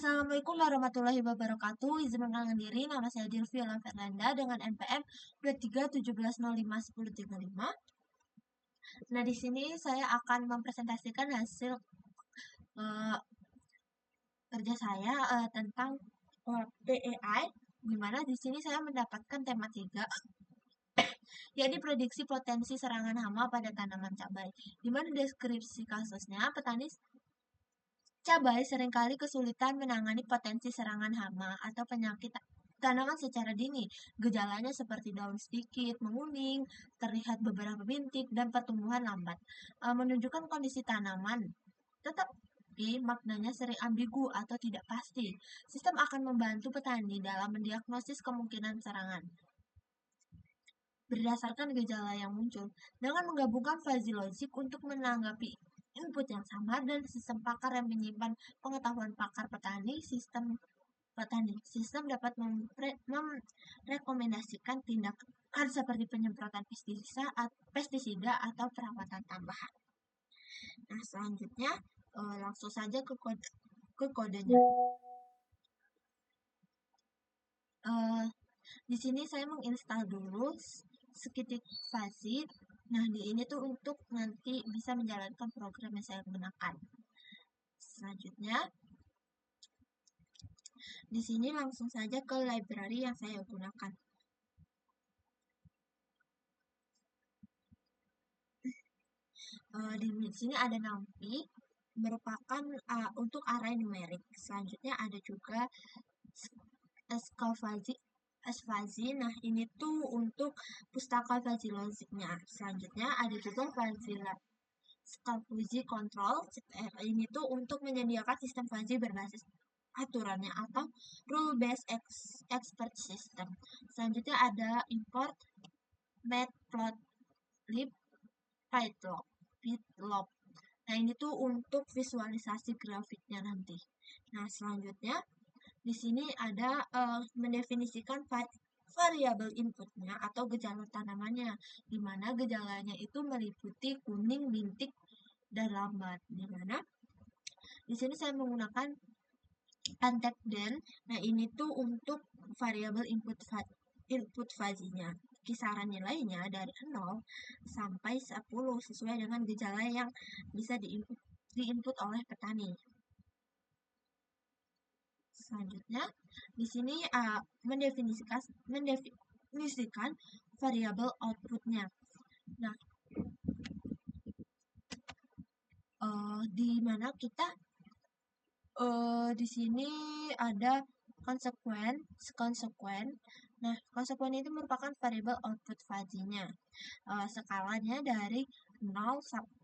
Assalamualaikum warahmatullahi wabarakatuh. Izin mengenalkan diri, nama saya Dilviola Fernanda dengan NPM 2317051035. Nah, di sini saya akan mempresentasikan hasil kerja saya tentang PAI, di mana di sini saya mendapatkan tema 3, yaitu prediksi potensi serangan hama pada tanaman cabai. Di mana deskripsi kasusnya, petani cabai seringkali kesulitan menangani potensi serangan hama atau penyakit tanaman secara dini. Gejalanya seperti daun sedikit, menguning, terlihat beberapa bintik, dan pertumbuhan lambat. Menunjukkan kondisi tanaman. Tetapi maknanya sering ambigu atau tidak pasti. Sistem akan membantu petani dalam mendiagnosis kemungkinan serangan berdasarkan gejala yang muncul, dengan menggabungkan fuzzy logic untuk menanggapi input yang sama dan sistem pakar yang menyimpan pengetahuan pakar petani. Sistem dapat merekomendasikan tindakan seperti penyemprotan pestisida atau perawatan tambahan. Nah, selanjutnya langsung saja ke kodenya. Di sini saya menginstal dulu Skitik Fuzzy. Nah, di ini tuh untuk nanti bisa menjalankan program yang saya gunakan. Selanjutnya, di sini langsung saja ke library yang saya gunakan. Di sini ada NumPy, merupakan untuk array numerik. Selanjutnya ada juga Fuzzy. Nah, ini tuh untuk pustaka fuzzy logicnya. Selanjutnya ada juga fuzzy control. Ini tuh untuk menyediakan sistem fuzzy berbasis aturannya atau rule based expert system. Selanjutnya ada import matplotlib python. Nah, ini tuh untuk visualisasi grafiknya nanti. Nah, selanjutnya di sini ada mendefinisikan variabel inputnya atau gejala tanamannya, di mana gejalanya itu meliputi kuning, bintik, dan lambat. Di mana di sini saya menggunakan Antecden. Nah, ini tuh untuk variabel input fuzzy-nya. Kisaran nilainya dari 0 sampai 10 sesuai dengan gejala yang bisa diinput oleh petani. Selanjutnya, di sini mendefinisikan variabel outputnya. Nah, di mana kita di sini ada konsekuen. Nah, konsekuen itu merupakan variabel output fuzzy-nya. Skalanya dari 0 sampai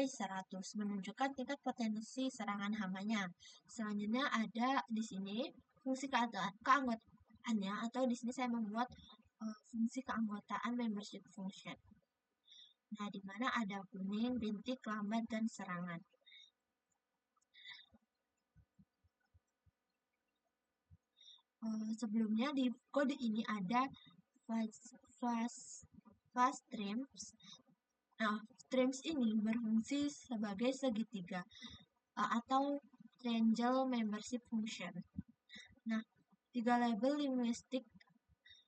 100 menunjukkan tingkat potensi serangan hamanya. Selanjutnya ada di sini fungsi keanggotaannya, atau di sini saya membuat fungsi keanggotaan membership function. Nah, di mana ada kuning, bintik, lambat, dan serangan. Sebelumnya di kode ini ada fast trims. Nah, trims ini berfungsi sebagai segitiga atau triangle membership function. Nah, 3 label linguistik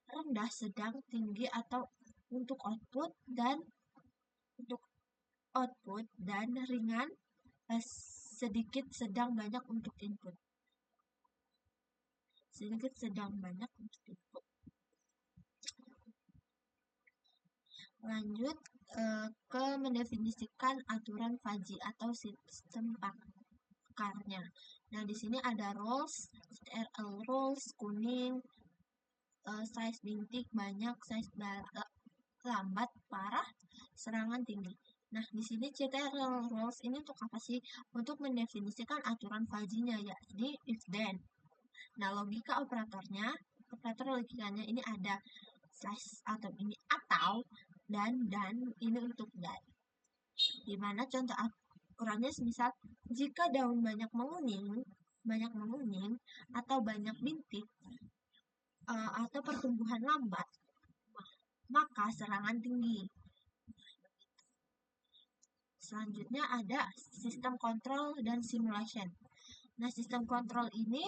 rendah, sedang, tinggi atau untuk output dan ringan, sedikit, sedang, banyak untuk input. Sedikit, sedang, banyak untuk input. Lanjut ke mendefinisikan aturan fuzzy atau sistem pakarnya. Nah, di sini ada roles, roles kuning, size bintik banyak, size lambat parah, serangan tinggi. Nah, di sini CTRL roles ini untuk apa sih? Untuk mendefinisikan aturan fuzzy-nya, yakni if then. Nah, operator logikanya ini ada slash atau ini atau dan ini untuk dan. Dimana contoh aturannya misal jika daun banyak menguning atau banyak bintik atau pertumbuhan lambat, maka serangan tinggi. Selanjutnya ada sistem kontrol dan simulation. Nah, sistem kontrol ini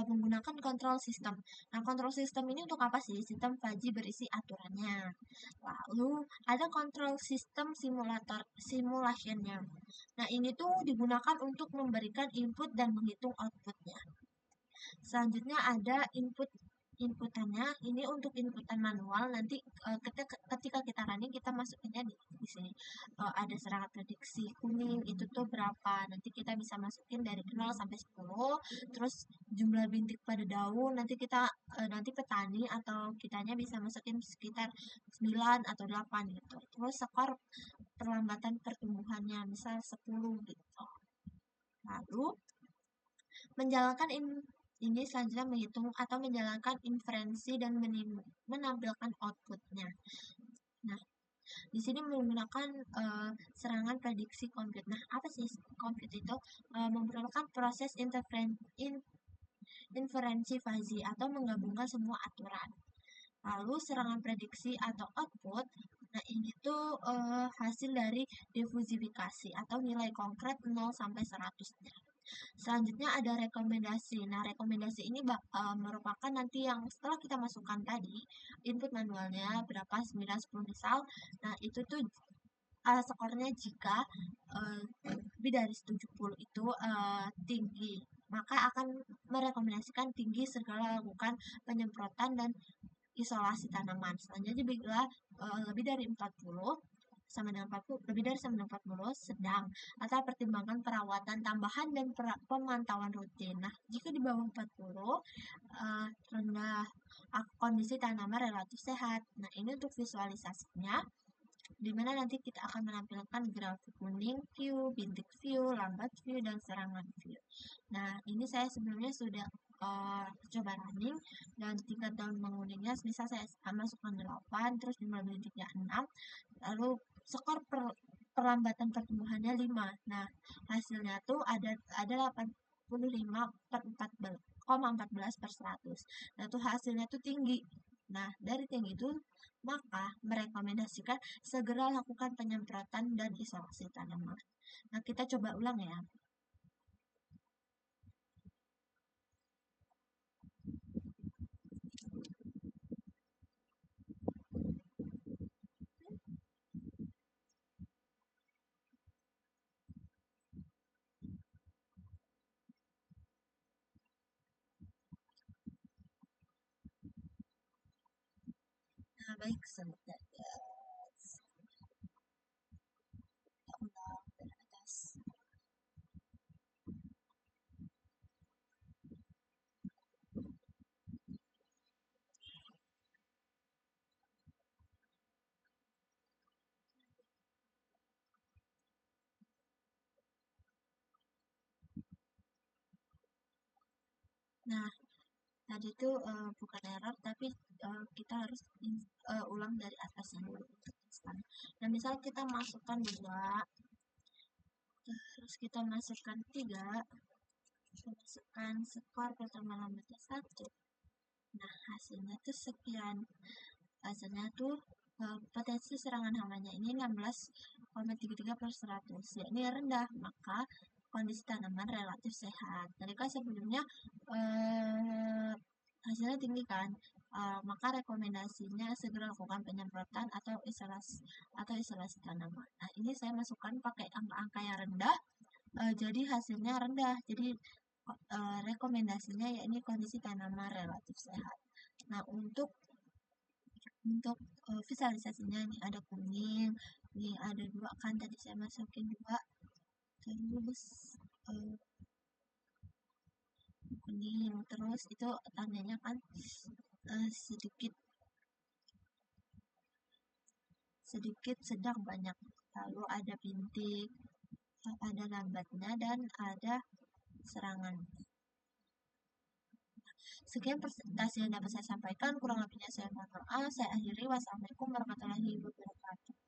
menggunakan kontrol sistem. Nah, kontrol sistem ini untuk apa sih? Sistem fuzzy berisi aturannya. Lalu ada kontrol sistem simulationnya. Nah, ini tuh digunakan untuk memberikan input dan menghitung outputnya. Selanjutnya ada inputannya. Ini untuk inputan manual. Nanti ketika kita running kita masukinnya di sini. Ada serangan prediksi kuning itu tuh berapa. Nanti kita bisa masukin dari 0 sampai 10. Terus jumlah bintik pada daun nanti petani atau kitanya bisa masukin sekitar 9 atau 8 gitu. Terus skor perlambatan pertumbuhannya misal 10 gitu. Lalu menjalankan ini selanjutnya menghitung atau menjalankan inferensi dan menampilkan outputnya. Nah, di sini menggunakan serangan prediksi compute. Nah, apa sih compute itu? Merupakan proses inferensi fuzzy atau menggabungkan semua aturan. Lalu serangan prediksi atau output, nah ini tuh hasil dari difusifikasi atau nilai konkret 0 sampai 100-nya. Selanjutnya ada rekomendasi. Nah, rekomendasi ini merupakan nanti yang setelah kita masukkan tadi, input manualnya berapa, 9, 10 misal. Nah, itu tuh skornya jika lebih dari 70 itu tinggi, maka akan merekomendasikan tinggi segera lakukan penyemprotan dan isolasi tanaman. Selanjutnya bila lebih dari 40 sama dengan 40, lebih dari sama dengan 40 sedang atau pertimbangan perawatan tambahan dan pemantauan rutin. Nah, jika di bawah 40 rendah, kondisi tanaman relatif sehat. Nah, ini untuk visualisasinya di mana nanti kita akan menampilkan grafik kuning view, bintik view, lambat view, dan serangan view. Nah, ini saya sebelumnya sudah coba running dan tingkat daun menguningnya misal saya masukkan 8, terus jumlah bintiknya 6, lalu skor perlambatan pertumbuhannya 5. Nah, hasilnya tuh ada 85 per 14 per 100. Nah, tuh hasilnya tuh tinggi. Nah, dari tinggi itu maka merekomendasikan segera lakukan penyemprotan dan isolasi tanaman. Nah, kita coba ulang ya. Nah, baik, sebentar guys. Kita ulang dari atas. Nah, tadi itu bukan error, tapi kita harus ulang dari atasnya dulu untuk instan. Nah, misal kita masukkan 2, terus kita masukkan 3, kita masukkan skor pertemuan lambatnya 1. Nah, hasilnya tuh sekian. Hasilnya tuh potensi serangan hamanya ini 16,33 per 100, yakni rendah, maka kondisi tanaman relatif sehat. Tadi kan sebelumnya hasilnya tinggi kan, maka rekomendasinya segera lakukan penyemprotan atau isolasi tanaman. Nah, ini saya masukkan pakai angka-angka yang rendah, jadi hasilnya rendah. Jadi rekomendasinya yakni kondisi tanaman relatif sehat. Nah, untuk visualisasinya ini ada kuning, ini ada 2 kan, tadi saya masukin 2, terus kuning, terus itu tandanya kan sedikit sedang banyak, lalu ada bintik, ada lambatnya, dan ada serangan. Sekian presentasi yang dapat saya sampaikan, kurang lebihnya saya mohon maaf. Saya akhiri. Wassalamualaikum warahmatullahi wabarakatuh.